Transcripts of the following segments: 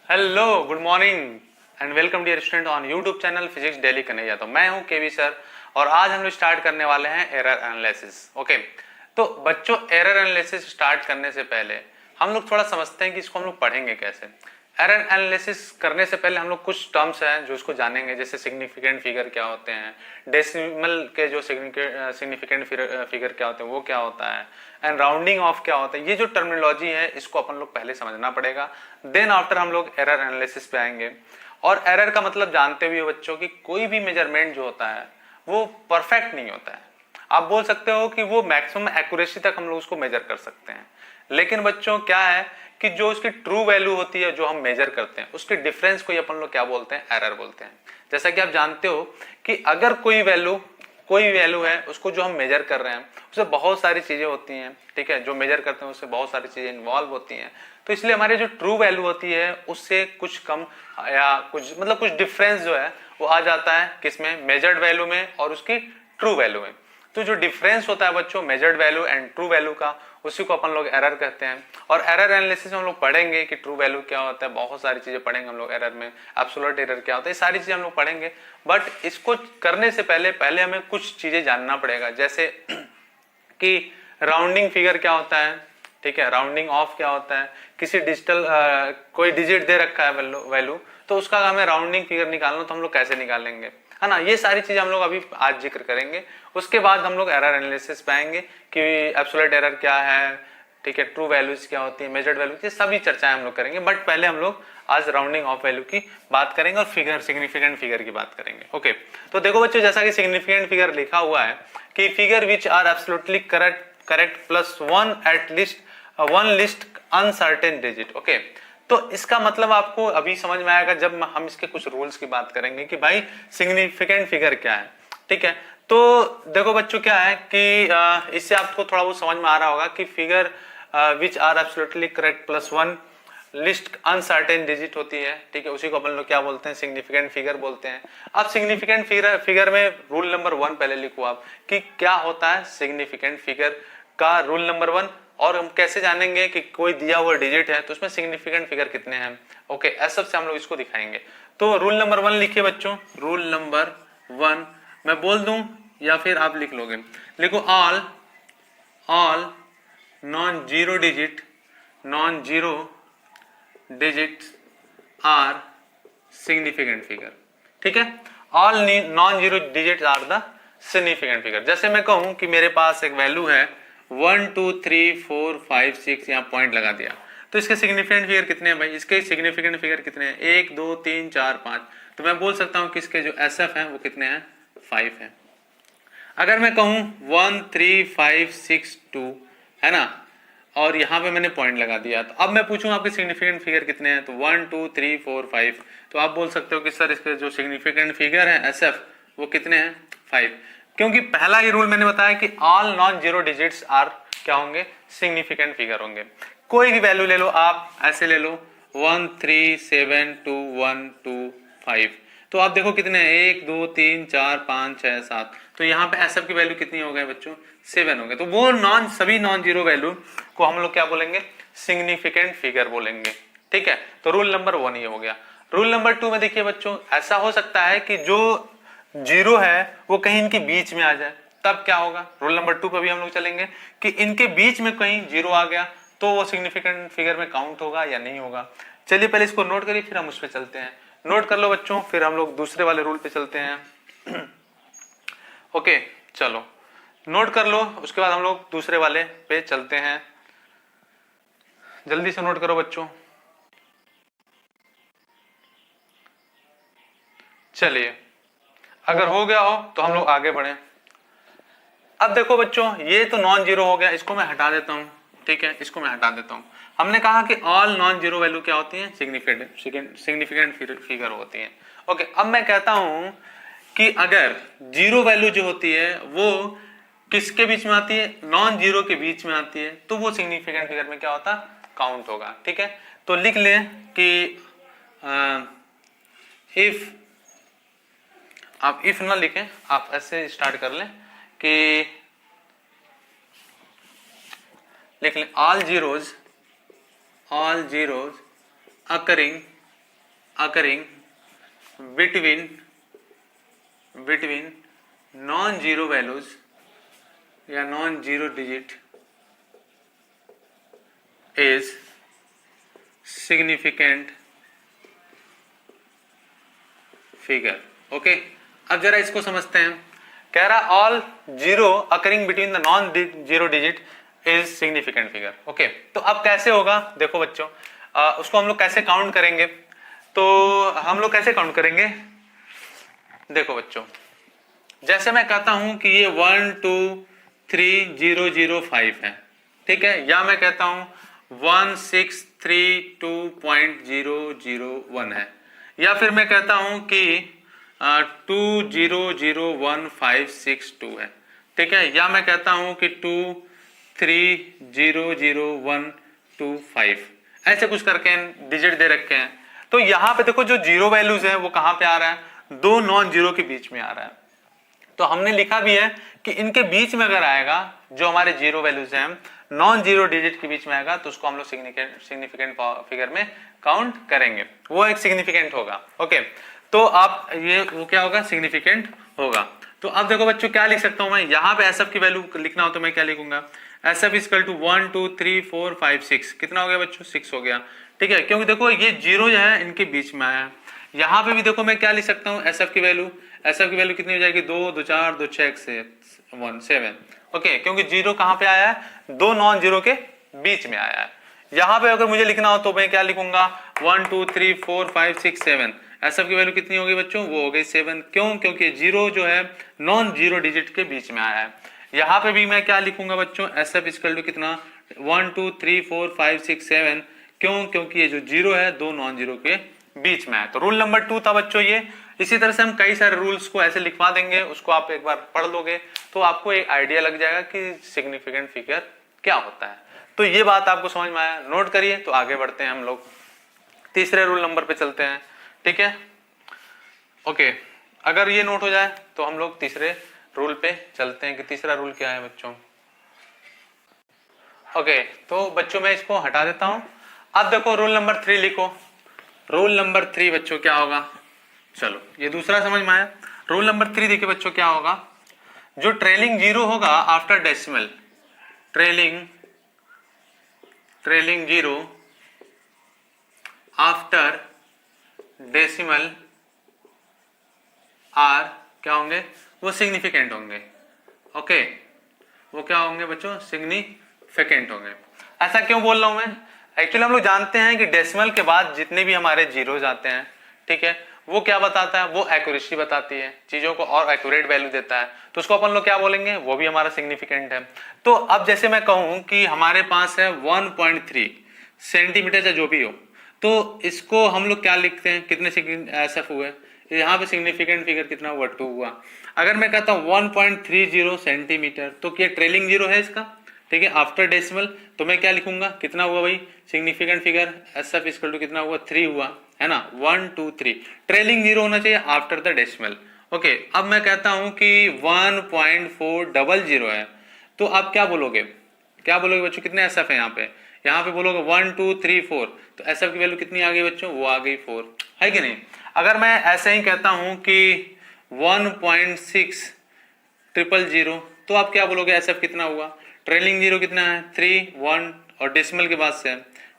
Hello, good morning and welcome dear student on YouTube channel physics daily Kanhaiya. तो मैं हूं केवी sir और आज हम लोग स्टार्ट करने वाले हैं एरर एनालिसिस। ओके, तो बच्चों एरर एनालिसिस स्टार्ट करने से पहले हम लोग थोड़ा समझते हैं कि इसको हम लोग पढ़ेंगे कैसे। एरर एनालिसिस करने से पहले हम लोग कुछ टर्म्स हैं जो उसको जानेंगे, जैसे सिग्निफिकेंट फिगर क्या होते हैं, डेसिमल के जो सिग्निफिकेंट फिगर क्या होते हैं वो क्या होता है, एंड राउंडिंग ऑफ क्या होता है। ये जो टर्मिनोलॉजी है इसको अपन लोग पहले समझना पड़ेगा, देन आफ्टर हम लोग एरर एनालिसिस पे आएंगे। और एरर का मतलब जानते हुए बच्चों की कोई भी मेजरमेंट जो होता है वो परफेक्ट नहीं होता है। आप बोल सकते हो कि वो मैक्सिमम एक्यूरेसी तक हम लोग उसको मेजर कर सकते हैं, लेकिन बच्चों क्या है कि जो उसकी ट्रू वैल्यू होती है जो हम मेजर करते हैं उसके डिफरेंस को ही अपन लोग क्या बोलते हैं, एरर बोलते हैं। जैसा कि आप जानते हो कि अगर कोई वैल्यू है उसको जो हम मेजर कर रहे हैं उससे बहुत सारी चीजें होती हैं, ठीक है, जो मेजर करते हैं उससे बहुत सारी चीजें इन्वॉल्व होती हैं। तो इसलिए हमारी जो ट्रू वैल्यू होती है उससे कुछ कम या कुछ डिफरेंस जो है वो आ जाता है किसमें, मेजर्ड वैल्यू में और उसकी ट्रू वैल्यू में। तो जो डिफरेंस होता है बच्चों measured value and true value का, उसी को अपन लोग एरर कहते हैं। और एरर एनालिसिस में हम लोग पढ़ेंगे कि ट्रू वैल्यू क्या होता है, बहुत सारी चीजें पढ़ेंगे हम लोग एरर में, एब्सोल्यूट एरर क्या होता है, ये सारी चीजें हम लोग पढ़ेंगे। बट इसको करने से पहले हमें कुछ चीजें जानना पड़ेगा, जैसे कि राउंडिंग फिगर क्या होता है, ठीक है, राउंडिंग ऑफ क्या होता है, किसी डिजिटल कोई डिजिट दे रखा है वैल्यू, तो उसका हमें राउंडिंग फिगर निकालना तो हम लोग कैसे निकालेंगे, है ना। ये सारी चीजें हम लोग अभी आज जिक्र करेंगे। उसके बाद हम लोग एरर एनालिसिस पे आएंगे कि एब्सोल्यूट एरर क्या है, ठीक है, ट्रू वैल्यूज क्या होती है, मेजर्ड वैल्यू, ये सभी चर्चाएं हम लोग करेंगे। बट पहले हम लोग आज राउंडिंग ऑफ वैल्यू की बात करेंगे और फिगर सिग्निफिकेंट फिगर की बात करेंगे। ओके, तो देखो बच्चों, जैसा कि सिग्निफिकेंट फिगर लिखा हुआ है कि figure which are absolutely correct plus one at least one least uncertain digit. Okay, तो इसका मतलब आपको अभी समझ में आएगा जब हम इसके कुछ रूल्स की बात करेंगे कि भाई सिग्निफिकेंट फिगर क्या है, ठीक है। तो देखो बच्चों क्या है कि इससे आपको थोड़ा बहुत समझ में आ रहा होगा कि figure which are absolutely correct plus one least uncertain digit होती है, ठीक है, उसी को अपन लोग क्या बोलते हैं, सिग्निफिकेंट फिगर बोलते हैं। अब सिग्निफिकेंट फिगर में रूल नंबर 1 पहले लिखो आप कि क्या होता है सिग्निफिकेंट फिगर का रूल नंबर 1। और हम कैसे जानेंगे कि कोई दिया हुआ डिजिट है तो उसमें सिग्निफिकेंट फिगर कितने हैं। ओके, ऐसा से हम लोग इसको दिखाएंगे। तो रूल नंबर 1 लिखिए बच्चों, रूल नंबर 1 मैं बोल दूं या फिर आप लिख लोगे, लिखो all non zero digits are significant figure, ठीक है। All non zero digits are the significant figure. जैसे मैं कहूं कि मेरे पास एक वैल्यू है 1 2 3 4 5 6, यहाँ पॉइंट लगा दिया, तो इसके सिग्निफिकेंट फिगर कितने हैं भाई, इसके सिग्निफिकेंट फिगर कितने हैं, 1 2 3 4 5। तो मैं बोल सकता हूं कि इसके जो SF है वो कितने हैं, 5 है। अगर मैं कहूं 1 3 5 6 2, है ना, और यहाँ पे मैंने पॉइंट लगा दिया, तो अब मैं पूछूं आपके सिग्निफिकेंट फिगर कितने हैं, तो 1 2 3 4 5। तो आप बोल सकते हो कि सर इसके जो सिग्निफिकेंट फिगर है SF वो कितने हैं, 5। क्योंकि पहला ही रूल मैंने बताया कि all non zero digits are क्या होंगे, सिग्निफिकेंट फिगर होंगे। कोई भी वैल्यू ले लो आप, ऐसे ले लो 1 3 7 2 1 2 5। तो आप देखो कितने हैं, 1 2 3 4 5 6 7। तो यहाँ पे SF की वैल्यू कितनी हो गए बच्चों, 7 हो गए। तो वो सभी नॉन जीरो वैल्यू को हम लोग क्या बोलेंगे, सिग्निफिकेंट फिगर बोलेंगे, ठीक है। तो रूल नंबर 1 ये हो गया। रूल नंबर 2 में देखिए बच्चों, ऐसा हो सकता है कि जो जीरो है वो कहीं इनके बीच में आ जाए, तब क्या होगा, रूल नंबर 2 पर भी हम लोग चलेंगे कि इनके बीच में कहीं जीरो आ गया तो वो सिग्निफिकेंट फिगर में काउंट होगा या नहीं होगा। चलिए पहले इसको नोट करिए फिर हम उस पर चलते हैं। नोट कर लो बच्चों, फिर हम लोग दूसरे वाले रूल पे चलते हैं। ओके, चलो नोट कर लो, उसके बाद हम लोग दूसरे वाले पे चलते हैं। जल्दी से नोट करो बच्चों। चलिए, अगर हो गया हो तो हम लोग आगे बढ़े। अब देखो बच्चों, ये तो नॉन जीरो हो गया, इसको मैं हटा देता हूं, ठीक है, इसको मैं हटा देता हूं। हमने कहा कि ऑल नॉन जीरो वैल्यू क्या होती है, सिग्निफिकेंट फिगर होती है। ओके, अब मैं कहता हूं कि अगर जीरो वैल्यू जो होती है वो किसके बीच में आती है, नॉन जीरो के बीच में आती है, तो वो सिग्निफिकेंट फिगर में क्या होता, काउंट होगा, ठीक है। तो लिख लें कि इफ, आप इफ ना लिखें, आप ऐसे स्टार्ट कर लें कि लिख लें all zeros occurring occurring between non zero values या non zero digit is significant figure. Okay, अब जरा इसको समझते हैं। कह रहा all zero occurring between the non zero digit is significant figure. Okay, तो अब कैसे होगा, देखो बच्चों, उसको हम लोग कैसे काउंट करेंगे, तो हम लोग कैसे काउंट करेंगे, देखो बच्चों, जैसे मैं कहता हूं कि ये 123005 है, ठीक है, या मैं कहता हूं 1632.001 है, या फिर मैं कहता हूं कि 2001.562 है, ठीक है, या मैं कहता हूं कि 23000125, ऐसे कुछ करके डिजिट दे रखे हैं। तो यहाँ पे देखो जो जीरो वैल्यूज है वो कहाँ पे आ रहा है, दो नॉन जीरो के बीच में आ रहा है। तो हमने लिखा भी है कि इनके बीच में अगर आएगा, जो हमारे जीरो वैल्यूज हैं नॉन जीरो डिजिट के बीच में आएगा, तो उसको हम लोग सिग्निफिकेंट फिगर में काउंट करेंगे, वो एक सिग्निफिकेंट होगा। ओके, तो आप ये वो क्या होगा, सिग्निफिकेंट होगा। तो अब देखो बच्चों क्या लिख सकता हूं मैं, यहाँ पे एसएफ की वैल्यू लिखना हो तो मैं क्या लिखूंगा, एसएफ इक्वल टू 1 2 3 4 5 6, कितना हो गया बच्चों, 6 हो गया, ठीक है, क्योंकि देखो ये जीरो जो है इनके बीच में आया है। यहाँ पे भी देखो मैं क्या लिख सकता हूँ, एसएफ की वैल्यू कितनी हो जाएगी, 2 2 4 2 6 से 1 7। ओके, क्योंकि जीरो कहाँ पे आया है, दो नॉन जीरो के बीच में आया है। यहाँ पे अगर मुझे लिखना हो तो मैं क्या लिखूंगा, 1 2 3 4 5 6 7, एसएफ की वैल्यू कितनी होगी बच्चों, वो हो गई 7। क्यों, क्योंकि जीरो जो है नॉन जीरो डिजिट के बीच में आया है। यहाँ पे भी मैं क्या लिखूंगा बच्चों, एसएफ इक्वल टू कितना, 1 2 3 4 5 6 7, क्यों, क्योंकि ये जो जीरो है दो नॉन जीरो के बीच में है। तो रूल नंबर 2 था बच्चों ये। इसी तरह से हम कई सारे रूल्स को ऐसे लिखवा देंगे, उसको आप एक बार पढ़ लोगे तो आपको एक आइडिया लग जाएगा कि सिग्निफिकेंट फिगर क्या होता है। तो ये बात आपको समझ में आया, नोट करिए। तो आगे बढ़ते हैं हम लोग, तीसरे रूल नंबर पे चलते हैं, ठीक है। ओके, अगर ये नोट हो जाए तो हम लोग तीसरे रूल पे चलते हैं कि तीसरा रूल क्या है बच्चों। ओके, तो बच्चों मैं इसको हटा देता हूं। अब देखो रूल नंबर 3 लिखो। रूल नंबर 3 बच्चों क्या होगा, चलो ये दूसरा समझ में आया। रूल नंबर 3 देखिए बच्चों क्या होगा, जो ट्रेलिंग जीरो होगा after decimal, trailing zero after decimal are क्या होंगे, वो सिग्निफिकेंट होंगे। ओके, वो क्या होंगे बच्चों, सिग्निफिकेंट होंगे। ऐसा क्यों बोल रहा हूं मैं, एक्चुअली हम लोग जानते हैं कि डेसिमल के बाद जितने भी हमारे जीरोज आते हैं, ठीक है, वो क्या बताता है, वो एक्यूरेसी बताती है, चीजों को और एक्यूरेट वैल्यू देता है, तो उसको अपन लोग क्या बोलेंगे, वो भी हमारा सिग्निफिकेंट है। तो अब जैसे मैं कहूं कि हमारे पास है 1.3 सेंटीमीटर या जो भी हो, तो इसको हम लोग क्या लिखते हैं, कितने एसएफ हुए, यहाँ पे सिग्निफिकेंट फिगर कितना हुआ, 2 हुआ। अगर मैं कहता हूँ 1.30 सेंटीमीटर, तो क्या ट्रेलिंग जीरो है इसका, ठीक है, आफ्टर डेसिमल, तो मैं क्या लिखूंगा, कितना हुआ भाई, significant figure SF equal to कितना हुआ, 3 हुआ, है ना, 1 2 3, ट्रेलिंग जीरो होना चाहिए आफ्टर द डेसिमल। ओके, अब मैं कहता हूं कि 1.400 है, तो आप क्या बोलोगे, बच्चों, कितने एसएफ है यहाँ पे बोलोगे 1 2 3 4, तो एसएफ की वैल्यू कितनी आ गई बच्चों, वो आ गई 4, है कि नहीं। अगर मैं ऐसे ही कहता हूं कि 1.6000, तो आप क्या बोलोगे, एसएफ कितना हुआ, ट्रेलिंग जीरो कितना है, 3 1 और डेसिमल के बाद से है,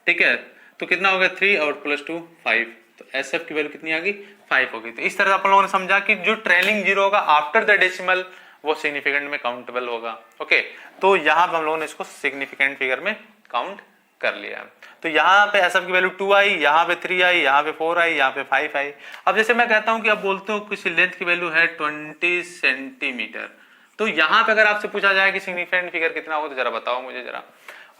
ठीक है, तो कितना हो गया, 3 और +2 5, तो एसएफ की वैल्यू कितनी आ गई, 5 होगी। तो इस तरह अपन लोगों ने समझा कि जो ट्रेलिंग जीरो होगा आफ्टर द डेसिमल वो सिग्निफिकेंट में काउंटेबल होगा। ओके, तो यहाँ पे हम लोगों ने इसको सिग्निफिकेंट फिगर में काउंट कर लिया। तो यहाँ पे एसएफ की वैल्यू 2 आई, यहाँ पे 3 आई, यहाँ पे 4 आई, यहाँ पे 5 आई। अब जैसे मैं कहता हूँ कि अब बोलते हो किसी लेंथ की वैल्यू है 20 सेंटीमीटर, तो यहाँ पे अगर आपसे पूछा जाए कि सिग्निफिकेंट फिगर कितना होगा, तो जरा बताओ मुझे जरा।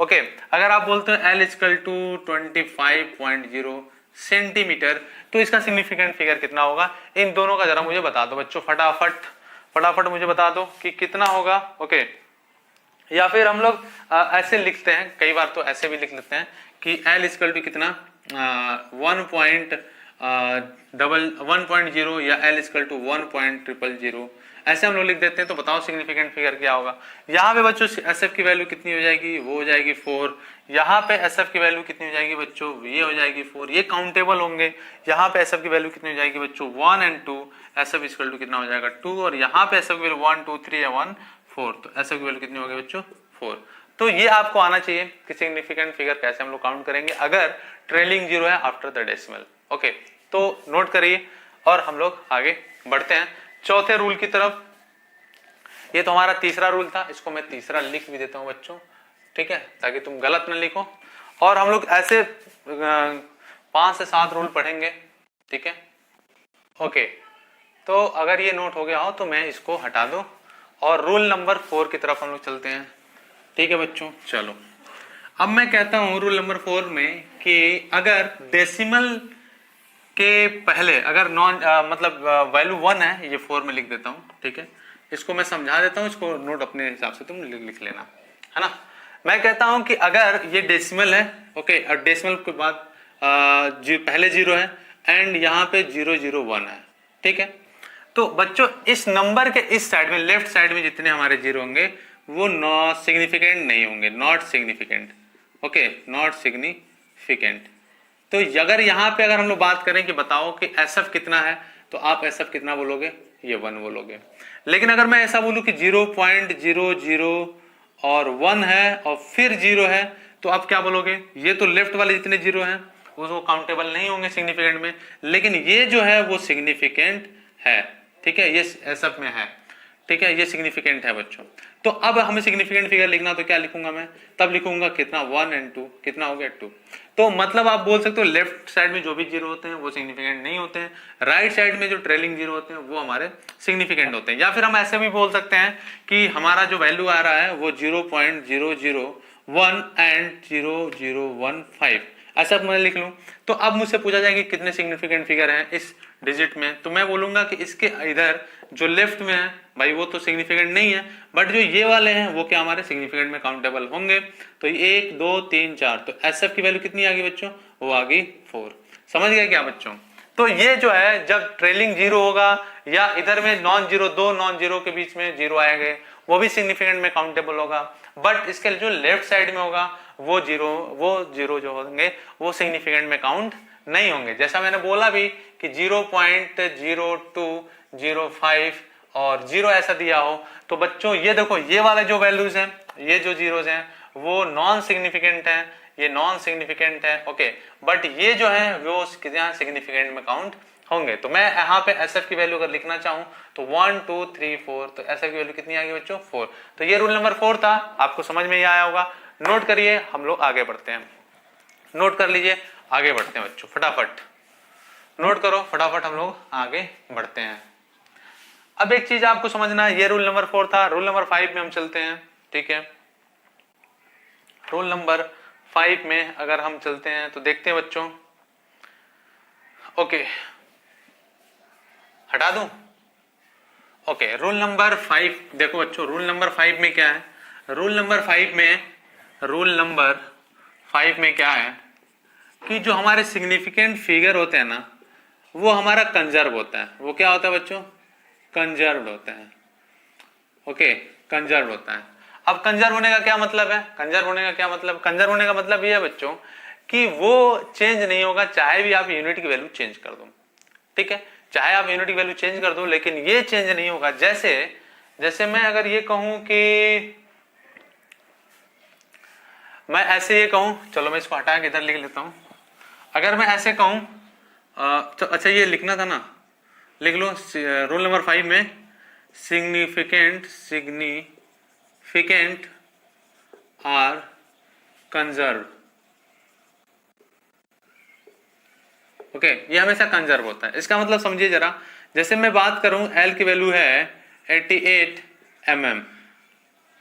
ओके, अगर आप बोलते हो L इक्वल टू 25.0 सेंटीमीटर, तो इसका सिग्निफिकेंट फिगर कितना होगा, इन दोनों का जरा मुझे बता दो बच्चों, फटाफट मुझे बता दो कि कितना होगा। ओके, या फिर हम लोग ऐसे लिखते हैं, कई बार तो ऐसे भी लिख लेते हैं कि L इक्वल टू कितना 1.0 या L इक्वल टू 1.000, ऐसे हम लोग लिख देते हैं। तो बताओ सिग्निफिकेंट फिगर क्या होगा। यहाँ पे बच्चों एसएफ की वैल्यू कितनी हो जाएगी, वो हो जाएगी 4, यहाँ पे SF की वैल्यू कितनी हो जाएगी बच्चों, ये हो जाएगी 4, ये काउंटेबल होंगे। यहाँ पे SF की वैल्यू कितनी हो जाएगी बच्चों 1 और 2, SF इक्वल टू कितना हो जाएगा 2, और यहाँ पे SF की वैल्यू 1 2 3 या 1 4, तो SF की वैल्यू कितनी होगी बच्चों 4। तो ये आपको आना चाहिए कि सिग्निफिकेंट फिगर कैसे हम लोग काउंट करेंगे अगर ट्रेलिंग जीरो है आफ्टर द डेसिमल। ओके, तो नोट करिए और हम लोग आगे बढ़ते हैं चौथे रूल की तरफ। ये तो हमारा तीसरा रूल था, इसको मैं तीसरा लिख भी देता हूं बच्चों, ठीक है, ताकि तुम गलत ना लिखो। और हम लोग ऐसे 5 से 7 रूल पढ़ेंगे, ठीक है। ओके, तो अगर ये नोट हो गया हो तो मैं इसको हटा दो और रूल नंबर 4 की तरफ हम लोग चलते हैं, ठीक है बच्चों। चलो, अब मैं कहता हूं रूल नंबर 4 में कि अगर डेसिमल के पहले अगर नॉन मतलब वैल्यू 1 है, ये 4 में लिख देता हूं, ठीक है। इसको मैं समझा देता हूं, इसको नोट अपने हिसाब से तुम लिख लेना, है ना। मैं कहता हूं कि अगर ये डेसिमल है, ओके, और डेसिमल के बाद पहले 0 है एंड यहाँ पे 0 0 1 है, ठीक है। तो बच्चों इस नंबर के इस साइड में, लेफ्ट साइड में जितने हमारे 0 होंगे वो नॉट सिग्निफिकेंट नहीं होंगे, not significant, okay, not significant. तो अगर यहाँ पे अगर हम लोग बात करें कि बताओ कि SF कितना है, तो आप SF कितना बोलोगे, ये 1 बोलोगे। लेकिन अगर मैं ऐसा बोलूं कि 0.00 और 1 है और फिर 0 है, तो आप क्या बोलोगे, ये तो लेफ्ट वाले जितने 0 हैं वो काउंटेबल नहीं होंगे सिग्निफिकेंट में, लेकिन ये जो है वो सिग्निफिकेंट है, ठीक है, ये SF में है, ठीक है, ये सिग्निफिकेंट है बच्चों। तो अब हमें सिग्निफिकेंट फिगर लिखना, तो क्या लिखूंगा मैं, तब लिखूंगा कितना 1 और 2, कितना हो गया 2। तो मतलब आप बोल सकते हो लेफ्ट साइड में जो भी 0 होते हैं वो सिग्निफिकेंट नहीं होते हैं, राइट साइड में जो ट्रेलिंग 0 होते हैं वो हमारे सिग्निफिकेंट होते हैं। या फिर हम ऐसे भी बोल सकते हैं कि हमारा जो वैल्यू आ रहा है वो 0.001 एंड 0015, ऐसा मैं लिख लूं। तो अब मुझसे पूछा जाए कि कितने सिग्निफिकेंट फिगर हैं इस डिजिट में, तो मैं बोलूंगा कि इसके इधर जो लेफ्ट में है भाई वो तो सिग्निफिकेंट नहीं है, बट जो ये वाले हैं वो क्या हमारे सिग्निफिकेंट में काउंटेबल होंगे। तो 1 2 3 4, तो SF की वैल्यू कितनी आ गई बच्चों, वो आ गई 4। समझ गए क्या बच्चों। तो ये जो है जब ट्रेलिंग 0 होगा या इधर में नॉन जीरो, दो नॉन जीरो के बीच में 0 आएंगे, वो भी सिग्निफिकेंट में काउंटेबल होगा। बट इसके जो लेफ्ट साइड में होगा वो जीरो जो होंगे वो सिग्निफिकेंट में काउंट नहीं होंगे। जैसा मैंने बोला भी कि 0.0205 और 0 ऐसा दिया हो, तो बच्चों ये देखो ये वाले जो वैल्यूज हैं, ये जो जीरोज हैं वो नॉन सिग्निफिकेंट हैं, ये नॉन सिग्निफिकेंट है, ओके। बट ये जो है वो सिग्निफिकेंट में काउंट होंगे। तो मैं यहाँ पे SF की वैल्यू अगर लिखना चाहूं तो 1 2 3 4, तो SF की वैल्यू कितनी आ गई बच्चों 4। तो ये रूल नंबर 4 था, आपको समझ में ही आया होगा। नोट करिए, हम लोग आगे बढ़ते हैं, नोट कर लीजिए, आगे बढ़ते हैं बच्चों, फटाफट नोट करो, फटाफट हम लोग आगे बढ़ते हैं। अब एक चीज आपको समझना है, ये रूल नंबर 4 था। रूल नंबर 5 में हम चलते हैं, ठीक है। रूल नंबर 5 में अगर हम चलते हैं तो देखते हैं बच्चों, ओके, हटा दूं, ओके। रूल नंबर 5 देखो बच्चों, रूल नंबर 5 में क्या है, रूल नंबर 5 में क्या है कि जो हमारे सिग्निफिकेंट फिगर होते हैं ना वो हमारा कंजर्व होता है। वो क्या होता है बच्चों, कंजर्व होता है, ओके, कंजर्व होता है। अब कंजर्व होने का क्या मतलब है, कंजर्व होने का मतलब ये है बच्चों कि वो चेंज नहीं होगा चाहे भी आप यूनिट की वैल्यू चेंज कर दो, ठीक है, चाहे आप यूनिट की वैल्यू चेंज कर दो, लेकिन ये चेंज नहीं होगा। जैसे मैं अगर ये कहूं कि मैं ऐसे ये कहूं, चलो मैं इसको हटा के इधर लिख लेता हूं। अगर मैं ऐसे कहूं तो अच्छा ये लिखना था ना, लिख लो। रूल नंबर 5 में सिग्निफिकेंट आर कंजर्व, ओके, ये हमेशा कंजर्व होता है। इसका मतलब समझिए जरा, जैसे मैं बात करूं L की वैल्यू है 88 mm,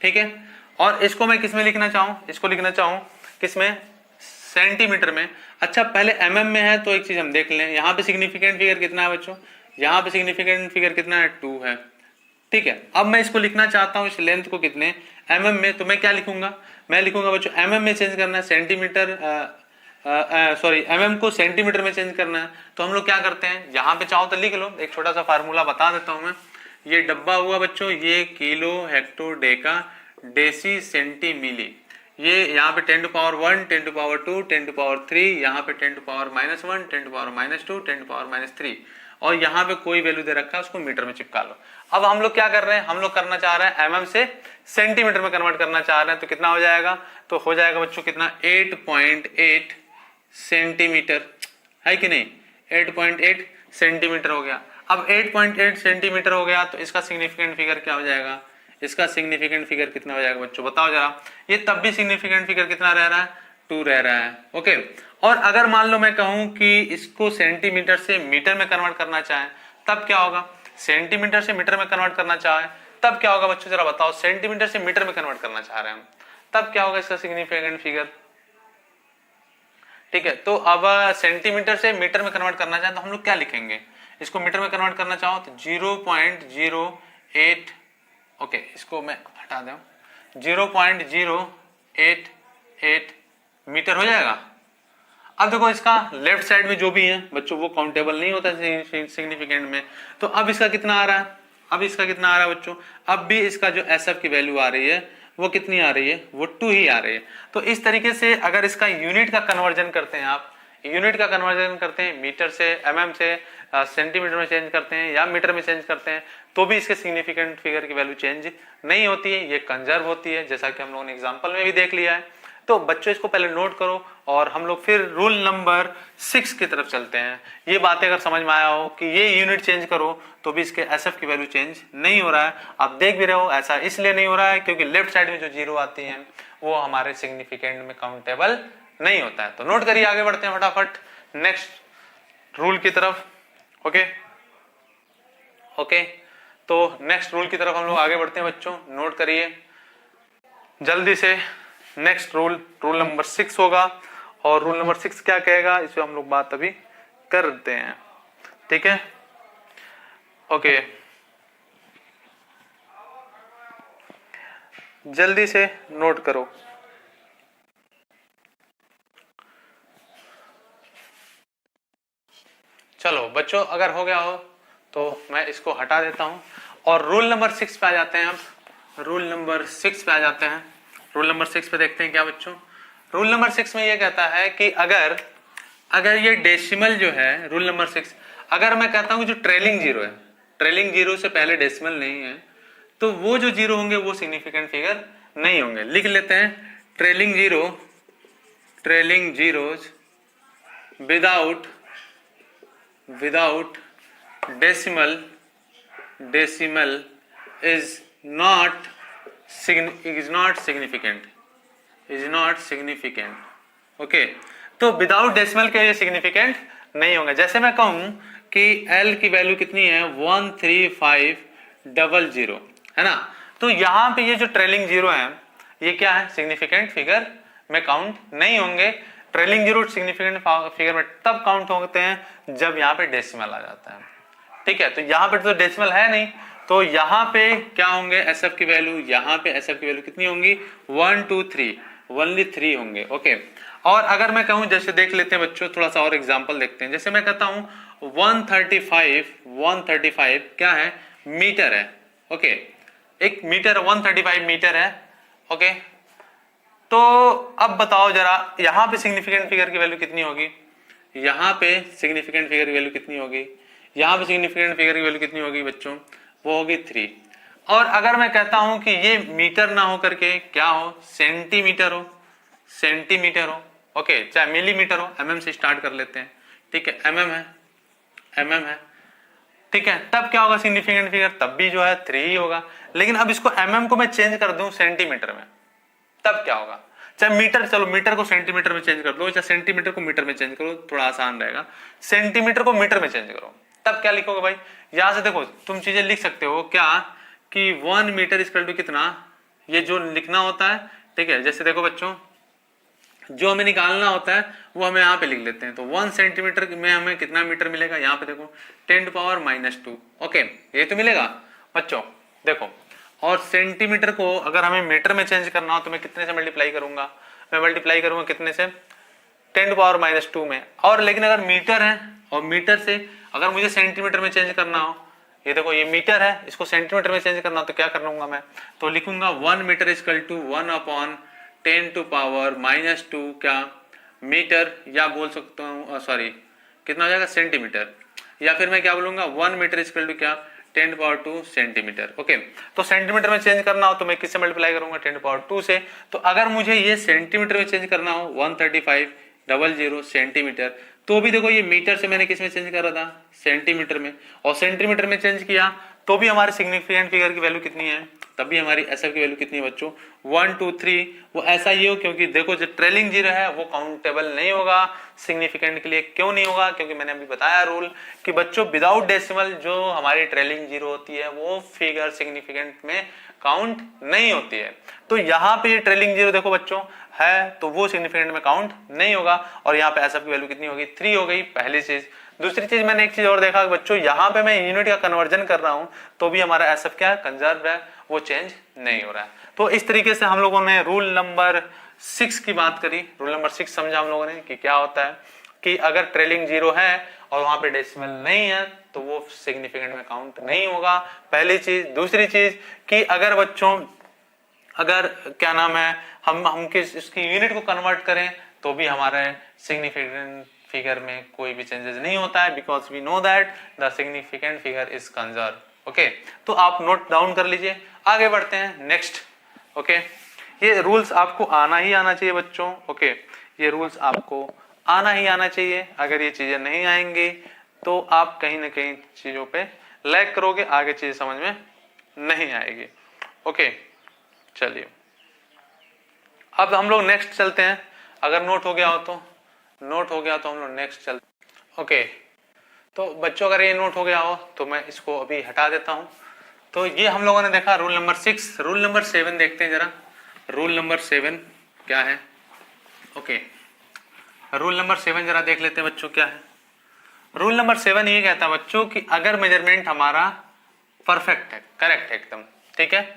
ठीक है, और इसको मैं किसमें लिखना चाहूं, इसको लिखना चाहूं किसमें, सेंटीमीटर में। अच्छा पहले mm में है तो एक चीज हम देख लें, यहाँ पे सिग्निफिकेंट फिगर कितना है बच्चों, यहाँ पे सिग्निफिकेंट फिगर कितना है 2 है, ठीक है। अब मैं इसको लिखना चाहता हूँ इस लेंथ को कितने mm में, तो मैं क्या लिखूंगा, मैं लिखूंगा बच्चों mm में चेंज करना है, सेंटीमीटर सॉरी mm को सेंटीमीटर में चेंज करना है। तो हम लोग क्या करते हैं, यहाँ पे चाहो तो लिख लो, एक छोटा सा फार्मूला बता देता हूं मैं। ये डब्बा हुआ बच्चों, ये kilo hecto deca deci centi milli, ये यहाँ पे 10 to power 1, 10 to power 2, 10 to power 3, यहाँ पे 10 to power -1, 10 to power -2, 10 to power -3 और यहाँ पे कोई वैल्यू दे रखा है उसको मीटर में चिपका लो। अब हम लोग क्या कर रहे हैं, हम लोग करना चाह रहे हैं mm से सेंटीमीटर में कन्वर्ट करना चाह रहे हैं, तो कितना हो जाएगा, तो हो जाएगा बच्चों कितना 8.8 सेंटीमीटर, है कि नहीं, 8.8 सेंटीमीटर हो गया। अब 8.8 सेंटीमीटर हो गया तो इसका सिग्निफिकेंट फिगर क्या हो जाएगा, इसका सिग्निफिकेंट फिगर कितना हो जाएगा बच्चों बताओ जरा। ये तब भी सिग्निफिकेंट फिगर कितना रह रहा है, 2 रह रहा है। ओके, और अगर मान लो मैं कहूं कि इसको सेंटीमीटर से मीटर में कन्वर्ट करना चाहे तब क्या होगा, सेंटीमीटर से मीटर में कन्वर्ट करना चाहे तब क्या होगा बच्चों जरा बताओ, सेंटीमीटर से मीटर में कन्वर्ट करना चाह रहे हैं हम, तब क्या होगा इसका सिग्निफिकेंट फिगर। ठीक है, तो अब सेंटीमीटर से मीटर में कन्वर्ट करना चाहे तो हम लोग क्या लिखेंगे, इसको मीटर में कन्वर्ट करना चाहो तो 0.08, ओके इसको मैं हटा दूं, 0.088 मीटर हो जाएगा। अब देखो इसका लेफ्ट साइड में जो भी है बच्चों वो काउंटेबल नहीं होता सिग्निफिकेंट में, तो अब इसका कितना आ रहा है, अब इसका कितना आ रहा है बच्चों, अब भी इसका जो एसएफ की वैल्यू आ रही है वो कितनी आ रही है, वो 2 ही आ रही है। तो इस तरीके से अगर इसका यूनिट का कन्वर्जन करते हैं आप, यूनिट का कन्वर्जन करते हैं मीटर से एमएम से सेंटीमीटर में चेंज करते हैं या मीटर में चेंज करते हैं तो भी इसके सिग्निफिकेंट फिगर की वैल्यू चेंज नहीं होती है, ये कंजर्व होती है, जैसा कि हम लोगों ने एग्जांपल में भी देख लिया है। तो बच्चों इसको पहले नोट करो और हम लोग फिर रूल नंबर 6 की तरफ चलते हैं। ये बातें अगर समझ में आया हो कि ये यूनिट चेंज करो तो भी इसके एसएफ की वैल्यू चेंज नहीं हो रहा है, आप देख भी रहे हो ऐसा इसलिए नहीं हो रहा है क्योंकि लेफ्ट साइड में जो 0 आती है वो हमारे सिग्निफिकेंट में काउंटेबल नहीं होता है। तो नोट करिए, आगे बढ़ते हैं फटाफट नेक्स्ट रूल की तरफ। ओके ओके, तो नेक्स्ट रूल की तरफ हम लोग आगे बढ़ते हैं बच्चों, नोट करिए जल्दी से। नेक्स्ट रूल रूल नंबर 6 होगा और रूल नंबर 6 क्या कहेगा इस पे हम लोग बात अभी करते हैं, ठीक है। ओके, जल्दी से नोट करो। चलो बच्चों अगर हो गया हो तो मैं इसको हटा देता हूं और रूल नंबर 6 पे आ जाते हैं। अब रूल नंबर 6 पे आ जाते हैं। रूल नंबर 6 पे देखते हैं क्या बच्चों। रूल नंबर 6 में ये कहता है कि अगर ये डेसिमल जो है, रूल नंबर 6, अगर मैं कहता हूं जो ट्रेलिंग जीरो है, ट्रेलिंग जीरो से पहले डेसिमल नहीं है तो वो जो जीरो होंगे वो सिग्निफिकेंट फिगर नहीं होंगे। लिख लेते हैं trailing zeros without decimal is not significant, okay. तो विदाउट डेसिमल के ये सिग्निफिकेंट नहीं होंगे। जैसे मैं कहूं कि L की वैल्यू कितनी है 13500 है ना, तो यहां पे ये जो ट्रेलिंग जीरो है ये क्या है, सिग्निफिकेंट फिगर में काउंट नहीं होंगे। ट्रेलिंग जीरो सिग्निफिकेंट फिगर में तब काउंट होते हैं जब यहाँ पे डेसिमल आ जाता है, ठीक है। तो यहाँ पे तो डेसिमल है नहीं तो यहाँ पे क्या होंगे एसएफ की वैल्यू, यहाँ पे एसएफ की वैल्यू कितनी होंगी 1 2 3 ओनली 3 होंगे, ओके। और अगर मैं कहूँ, जैसे देख लेते हैं बच्चों थोड़ा सा और एग्जांपल देखते हैं। जैसे मैं कहता हूँ 135 क्या है, मीटर है, ओके। एक मीटर 135 मीटर है, ओके। तो अब बताओ जरा यहाँ पे सिग्निफिकेंट फिगर की वैल्यू कितनी होगी, यहाँ पे सिग्निफिकेंट फिगर की वैल्यू कितनी होगी, यहाँ पे सिग्निफिकेंट फिगर की वैल्यू कितनी होगी बच्चों, वो होगी 3। और अगर मैं कहता हूं कि ये मीटर ना हो करके क्या हो, सेंटीमीटर हो, ओके, चाहे मिलीमीटर हो, एमएम से स्टार्ट कर लेते हैं, ठीक है, एमएम है, ठीक है। तब क्या होगा सिग्निफिकेंट फिगर, तब भी जो है 3 ही होगा। लेकिन अब इसको एमएम को मैं चेंज कर दूं सेंटीमीटर में, तब क्या होगा, चाहे मीटर, चलो मीटर को सेंटीमीटर में चेंज कर दो, चाहे सेंटीमीटर को मीटर में चेंज करो, थोड़ा आसान रहेगा। सेंटीमीटर को मीटर में चेंज करो, तब क्या लिखोगे भाई, यहां से देखो तुम चीजें लिख सकते हो क्या कि 1 मीटर इक्वल टू कितना, ये जो लिखना होता है, ठीक है। जैसे देखो बच्चों जो हमें निकालना होता है वो हमें यहाँ पे लिख लेते हैं। तो 1 सेंटीमीटर में हमें कितना मीटर मिलेगा, यहाँ पे देखो 10⁻², ओके, ये तो मिलेगा बच्चों, देखो। और सेंटीमीटर को अगर हमें मीटर में चेंज करना हो तो मैं कितने से मल्टीप्लाई करूंगा, मैं मल्टीप्लाई करूंगा कितने से, 10⁻² में। और लेकिन अगर मीटर है और मीटर से अगर मुझे सेंटीमीटर में चेंज करना हो, ये देखो ये मीटर है, इसको सेंटीमीटर में चेंज करना हो तो क्या कर लूंगा मैं, तो लिखूंगा 1 मीटर इक्वल टू 1/10⁻², 10⁻⁻2 क्या मीटर, या बोल सकता हूँ सॉरी कितना हो जाएगा सेंटीमीटर, या फिर मैं क्या बोलूंगा 1 मीटर इक्वल टू क्या 10⁻2 सेंटीमीटर। ओके, तो सेंटीमीटर में चेंज करना हो तो मैं किससे मल्टीप्लाई करूंगा 10⁻2 से। तो अगर मुझे ये सेंटीमीटर में चेंज करना हो 135,000 सेंटीमीटर, तो भी देखो ये मीटर से मैंने किस में चेंज करा था सेंटीमीटर में, और सेंटीमीटर में चेंज किया तो भी हमारे सिग्निफिकेंट फिगर की वैल्यू कितनी है, तब भी हमारी एसएफ की वैल्यू कितनी है बच्चों 1 2 3। वो ऐसा ही हो क्योंकि देखो जो ट्रेलिंग जीरो है वो काउंटेबल नहीं होगा सिग्निफिकेंट के लिए। क्यों नहीं होगा, क्योंकि मैंने अभी बताया रूल कि बच्चों विदाउट डेसिमल जो हमारी ट्रेलिंग जीरो होती है वो फिगर सिग्निफिकेंट में काउंट नहीं होती है। तो यहाँ पे ये ट्रेलिंग जीरो देखो बच्चों है तो वो सिग्निफिकेंट में काउंट नहीं होगा, और यहाँ पे एसएफ की वैल्यू कितनी होगी 3 हो गई पहली चीज। दूसरी चीज मैंने एक चीज और देखा बच्चों, यहाँ पे मैं यूनिट का कन्वर्जन कर रहा हूँ तो भी हमारा एसएफ क्या है कंजर्व है, वो चेंज नहीं हो रहा है। तो इस तरीके से हम लोगों ने रूल नंबर 6 की बात करी। रूल नंबर 6 समझा हम लोगों ने कि क्या होता है कि अगर ट्रेलिंग जीरो है और वहां पे डेसिमल नहीं है तो वो सिग्निफिकेंट में काउंट नहीं होगा, पहली चीज। दूसरी चीज कि अगर बच्चों अगर क्या नाम है हम इसकी यूनिट को कन्वर्ट करें तो भी हमारे सिग्निफिकेंट फिगर में कोई भी चेंजेस नहीं होता है, because we know that the significant figure is conserve. Okay, तो आप नोट डाउन कर लीजिए। आगे बढ़ते हैं नेक्स्ट। ओके, ये रूल्स आपको आना ही आना चाहिए बच्चों। ओके, ये रूल्स आपको आना ही आना चाहिए। अगर ये चीजें नहीं आएंगी तो आप कहीं ना कहीं चीजों पे लैग करोगे, आगे चीजें समझ में नहीं आएगी। ओके, चलिए अब हम लोग नेक्स्ट चलते हैं। अगर नोट हो गया हो तो हम लोग नेक्स्ट चलते। ओके, तो बच्चों अगर ये नोट हो गया हो तो मैं इसको अभी हटा देता हूं। तो ये हम लोगों ने देखा रूल नंबर 6। रूल नंबर 7 देखते हैं जरा। रूल नंबर 7 क्या है? ओके, रूल नंबर 7 जरा देख लेते हैं बच्चों क्या है। रूल नंबर 7 ये कहता है बच्चों कि अगर मेजरमेंट हमारा परफेक्ट है, करेक्ट है एकदम, ठीक है,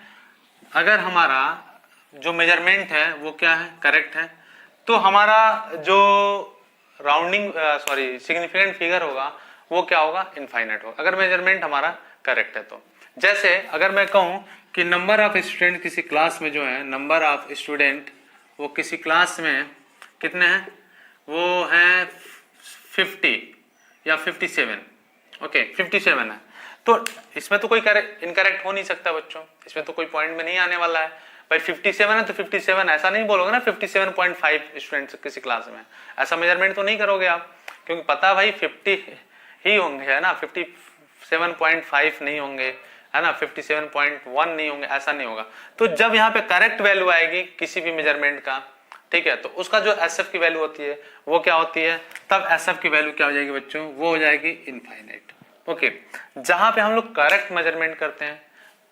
अगर हमारा जो मेजरमेंट है वो क्या है करेक्ट है, तो हमारा जो राउंडिंग सिग्निफिकेंट फिगर होगा वो क्या होगा इनफाइनाइट होगा, अगर मेजरमेंट हमारा करेक्ट है तो। जैसे अगर मैं कहूं कि नंबर ऑफ स्टूडेंट किसी क्लास में जो है, नंबर ऑफ स्टूडेंट वो किसी क्लास में कितने हैं, वो है 50 या 57। ओके, 57 है, तो इसमें तो कोई इनकरेक्ट हो नहीं सकता बच्चों, इसमें तो कोई पॉइंट में नहीं आने वाला है। भाई 57 है तो 57, ऐसा नहीं बोलोगे ना 57.5 स्टूडेंट्स किसी क्लास में, ऐसा मेजरमेंट तो नहीं करोगे आप, क्योंकि पता भाई 50 ही होंगे, है ना, 57.5 नहीं होंगे, है ना, 57.1 नहीं होंगे, ऐसा नहीं होगा। तो जब यहाँ पे करेक्ट वैल्यू आएगी किसी भी मेजरमेंट का, ठीक है, तो उसका जो एसएफ की वैल्यू होती है वो क्या होती है, तब एसएफ की वैल्यू क्या हो जाएगी बच्चों, वो हो जाएगी इनफाइनाइट। ओके, जहां पे हम लोग करेक्ट मेजरमेंट करते हैं,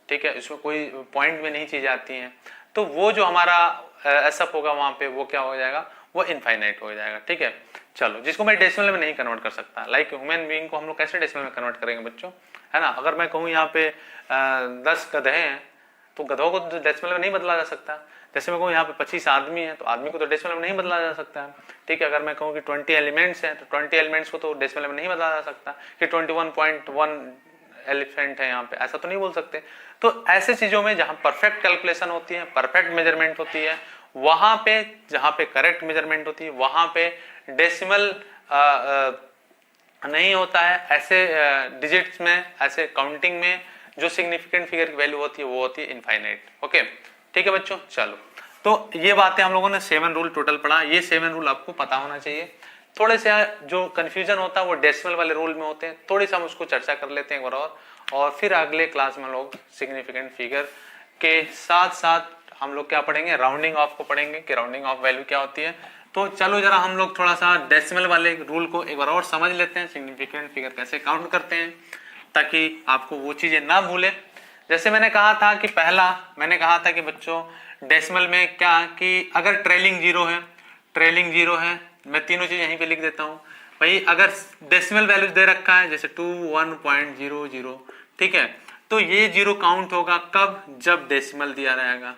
ठीक है, इसमें कोई पॉइंट में नहीं चीजें आती हैं, तो वो जो हमारा एसएफ होगा वहां पे वो क्या हो जाएगा, वो इनफाइनाइट हो जाएगा। ठीक है, चलो, जिसको मैं डेसिमल में नहीं कन्वर्ट कर सकता, लाइक ह्यूमन बीइंग को हम लोग कैसे डेसिमल में कन्वर्ट करेंगे बच्चों, है ना। अगर मैं कहूँ यहाँ पे 10 गधे हैं तो गधों को तो डेसिमल में नहीं बदला जा सकता। जैसे मैं कहूँ यहाँ पे 25 आदमी है तो आदमी को तो डेसिमल में नहीं बदला जा सकता है। ठीक है, अगर मैं कहूँ कि 20 एलिमेंट्स हैं तो 20 एलिमेंट्स को तो डेसिमल में नहीं बदला जा सकता कि 21.1 एलिफेंट है यहाँ पे, ऐसा तो नहीं बोल सकते। तो ऐसे चीजों में जहां परफेक्ट कैलकुलेशन होती है, परफेक्ट मेजरमेंट होती है, वहां पे जहां पे करेक्ट मेजरमेंट होती है वहां पे डेसिमल नहीं होता है। ऐसे डिजिट्स में, ऐसे काउंटिंग में जो सिग्निफिकेंट फिगर की वैल्यू होती है वो होती है इनफाइनाइट। ओके, ठीक है बच्चों, चलो, तो ये बातें हम लोगों ने 7 रूल टोटल पढ़ा। ये 7 रूल आपको पता होना चाहिए। थोड़े से जो कंफ्यूजन होता है वो डेसिमल वाले रूल में होते हैं, थोड़ी सी हम उसको चर्चा कर लेते हैं एक बार और फिर अगले क्लास में लोग सिग्निफिकेंट फिगर के साथ साथ हम लोग क्या पढ़ेंगे, राउंडिंग ऑफ को पढ़ेंगे कि राउंडिंग ऑफ वैल्यू क्या होती है। तो चलो जरा हम लोग थोड़ा सा डेसिमल वाले रूल को एक बार और समझ लेते हैं, सिग्निफिकेंट फिगर कैसे काउंट करते हैं, ताकि आपको वो चीजें ना भूले। जैसे मैंने कहा था कि पहला मैंने कहा था कि बच्चों डेसिमल में क्या कि अगर ट्रेलिंग जीरो है, मैं तीनों चीज यहीं पे लिख देता हूँ भाई। अगर डेसिमल वैल्यूज दे रखा है जैसे 2 1.00, ठीक है, तो ये जीरो काउंट होगा कब, जब डेसिमल दिया रहेगा।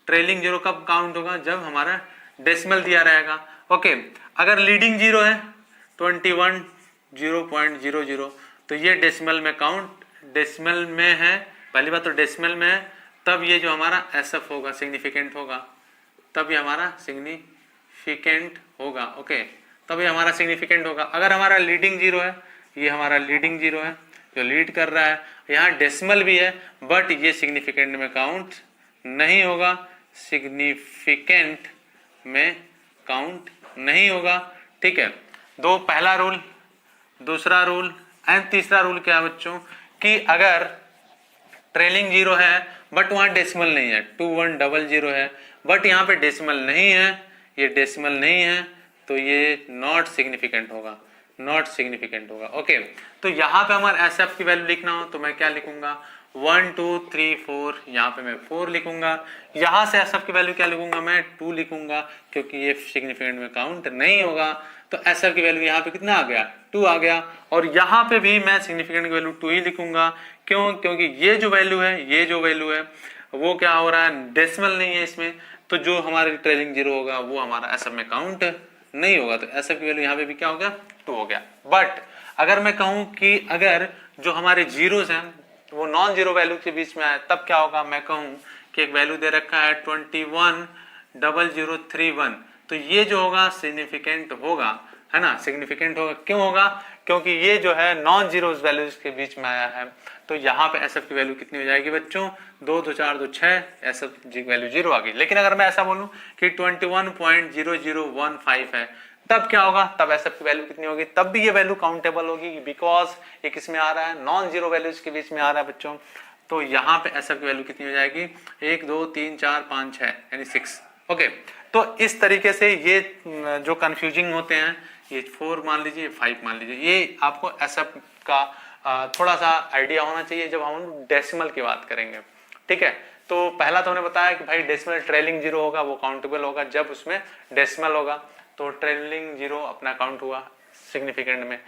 ट्रेलिंग जीरो कब काउंट होगा, जब हमारा डेसिमल दिया रहेगा। ओके, अगर लीडिंग जीरो है 21 तो ये डेसिमल में काउंट, डेसिमल में है, पहली बात तो डेसिमल में है, तब ये जो हमारा एसएफ होगा सिग्निफिकेंट होगा। तब ये हमारा सिग्निफिकेंट होगा। ओके, तब ये हमारा सिग्निफिकेंट होगा। अगर हमारा लीडिंग जीरो है, ये हमारा लीडिंग जीरो है जो लीड कर रहा है, यहाँ डेसिमल भी है बट ये सिग्निफिकेंट में काउंट नहीं होगा, सिग्निफिकेंट में काउंट नहीं होगा। ठीक है, दो पहला रूल, दूसरा रूल एंड तीसरा रूल क्या है बच्चों कि अगर ट्रेलिंग जीरो है बट वहां डेसिमल नहीं है, 2100 है बट यहाँ पे डेसिमल नहीं है, ये डेसिमल नहीं है, तो ये नॉट सिग्निफिकेंट होगा, नॉट सिग्निफिकेंट होगा। ओके, तो यहाँ पे हमारे एसएफ की वैल्यू लिखना हो तो मैं क्या लिखूंगा 1 2 3 4, यहाँ पे मैं 4 लिखूंगा। यहाँ से एसएफ की वैल्यू क्या लिखूंगा मैं 2 लिखूंगा क्योंकि ये सिग्निफिकेंट में काउंट नहीं होगा। तो एसएफ की वैल्यू यहाँ पे कितना आ गया 2 आ गया, और यहाँ पे भी मैं सिग्निफिकेंट की वैल्यू 2 ही लिखूंगा। क्यों? क्योंकि ये जो वैल्यू है, ये जो वैल्यू है वो क्या हो रहा है, डेसिमल नहीं है इसमें, तो जो हमारे ट्रेलिंग जीरो होगा वो हमारा एसएफ में काउंट नहीं होगा। तो एसएफ की वैल्यू यहाँ पे भी क्या हो गया 2 हो गया। बट अगर मैं कहूं कि अगर जो हमारे जीरोस हैं वो नॉन जीरो वैल्यू के बीच में आए तब क्या होगा, मैं कहूं कि एक वैल्यू दे रखा है 210031, तो ये जो होगा सिग्निफिकेंट होगा, है ना, सिग्निफिकेंट होगा। क्यों होगा? क्योंकि ये जो है नॉन जीरो वैल्यूज के बीच में आया है। तो यहाँ पे एसएफ की वैल्यू कितनी हो जाएगी बच्चों 2 2 4 2 6, एसएफ की वैल्यू 0 आ गई। लेकिन अगर मैं ऐसा बोलूं कि 21.0015 है तब क्या होगा, तब एसएफ की वैल्यू कितनी होगी, तब भी ये वैल्यू काउंटेबल होगी बिकॉज ये किस में आ रहा है, नॉन जीरो वैल्यूज के बीच में आ रहा है बच्चों। तो यहाँ पे एसएफ की वैल्यू कितनी हो जाएगी 1 2 3 4 5 6 यानी 6। ओके, तो इस तरीके से ये जो कंफ्यूजिंग होते हैं, ये 4 मान लीजिए 5 मान लीजिए, ये आपको एसएफ का थोड़ा सा आइडिया होना चाहिए जब हम डेसिमल की बात करेंगे। ठीक है, तो पहला तो हमने बताया कि भाई डेसिमल ट्रेलिंग जीरो होगा वो काउंटेबल होगा जब उसमें डेसिमल होगा, तो ट्रेलिंग जीरो अपना काउंट हुआ सिग्निफिकेंट में।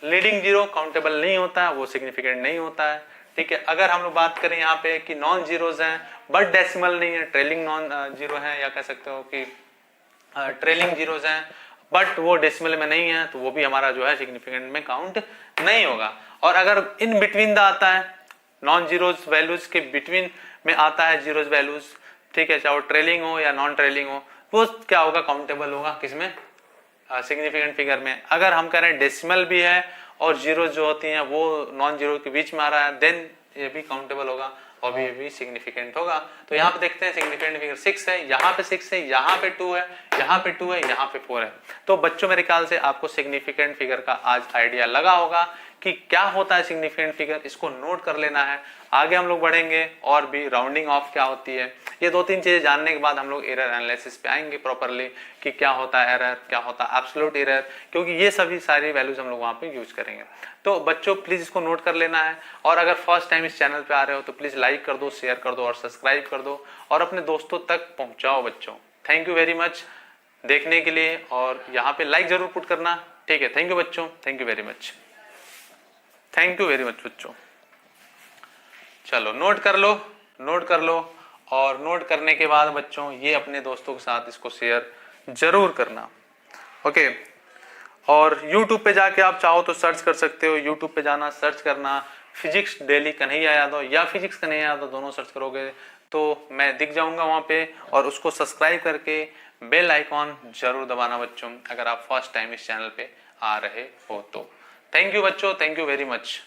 लीडिंग जीरो काउंटेबल नहीं होता है, वो सिग्निफिकेंट नहीं होता है। ठीक है, अगर हम लोग बात करें यहाँ पे कि नॉन जीरोज हैं बट डेसिमल नहीं है, ट्रेलिंग नॉन जीरो है, या कह सकते हो कि ट्रेलिंग जीरोज हैं बट वो डेसिमल में नहीं है, तो वो भी हमारा जो है सिग्निफिकेंट में काउंट नहीं होगा। और अगर इन बिटवीन द आता है, नॉन जीरोज वैल्यूज के बिटवीन में आता है जीरोज वैल्यूज, ठीक है, चाहे वो ट्रेलिंग हो या नॉन ट्रेलिंग हो, वो क्या होगा काउंटेबल होगा किसमें, सिग्निफिकेंट फिगर में। अगर हम कह रहे हैं डेसिमल भी है और जीरो जो होती हैं वो नॉन जीरो के बीच में आ रहा है, देन ये भी काउंटेबल होगा और भी ये भी सिग्निफिकेंट होगा। तो यहाँ पे देखते हैं सिग्निफिकेंट फिगर 6 है, यहाँ पे 6 है, यहाँ पे 2 है, यहाँ पे 2 है, यहाँ पे 4 है। तो बच्चों मेरे ख्याल से आपको सिग्निफिकेंट फिगर का आज आइडिया लगा होगा कि क्या होता है सिग्निफिकेंट फिगर, इसको नोट कर लेना है। आगे हम लोग बढ़ेंगे और भी राउंडिंग ऑफ क्या होती है, ये 2-3 चीजें जानने के बाद हम लोग एरर एनालिसिस पे आएंगे प्रॉपरली कि क्या होता है एरर, क्या होता है एब्सोल्यूट एरर, क्योंकि ये सभी सारी वैल्यूज हम लोग वहां पे यूज करेंगे। तो बच्चों प्लीज इसको नोट कर लेना है, और अगर फर्स्ट टाइम इस चैनल पे आ रहे हो तो प्लीज लाइक कर दो, शेयर कर दो और सब्सक्राइब कर दो और अपने दोस्तों तक पहुंचाओ बच्चों। थैंक यू वेरी मच देखने के लिए, और यहाँ पे लाइक जरूर पुट करना। ठीक है, थैंक यू बच्चों, thank you very much, thank you very much बच्चों। चलो नोट कर लो, नोट कर लो, और नोट करने के बाद बच्चों ये अपने दोस्तों के साथ इसको शेयर जरूर करना। ओके, और YouTube पे जाके आप चाहो तो सर्च कर सकते हो, YouTube पे जाना, सर्च करना फिजिक्स डेली कन्हैया यादव या फिजिक्स कन्हैया यादव, दोनों सर्च करोगे तो मैं दिख जाऊंगा वहां पे, और उसको सब्सक्राइब करके बेल आइकॉन जरूर दबाना बच्चों अगर आप फर्स्ट टाइम इस चैनल पे आ रहे हो तो। थैंक यू बच्चों, थैंक यू वेरी मच।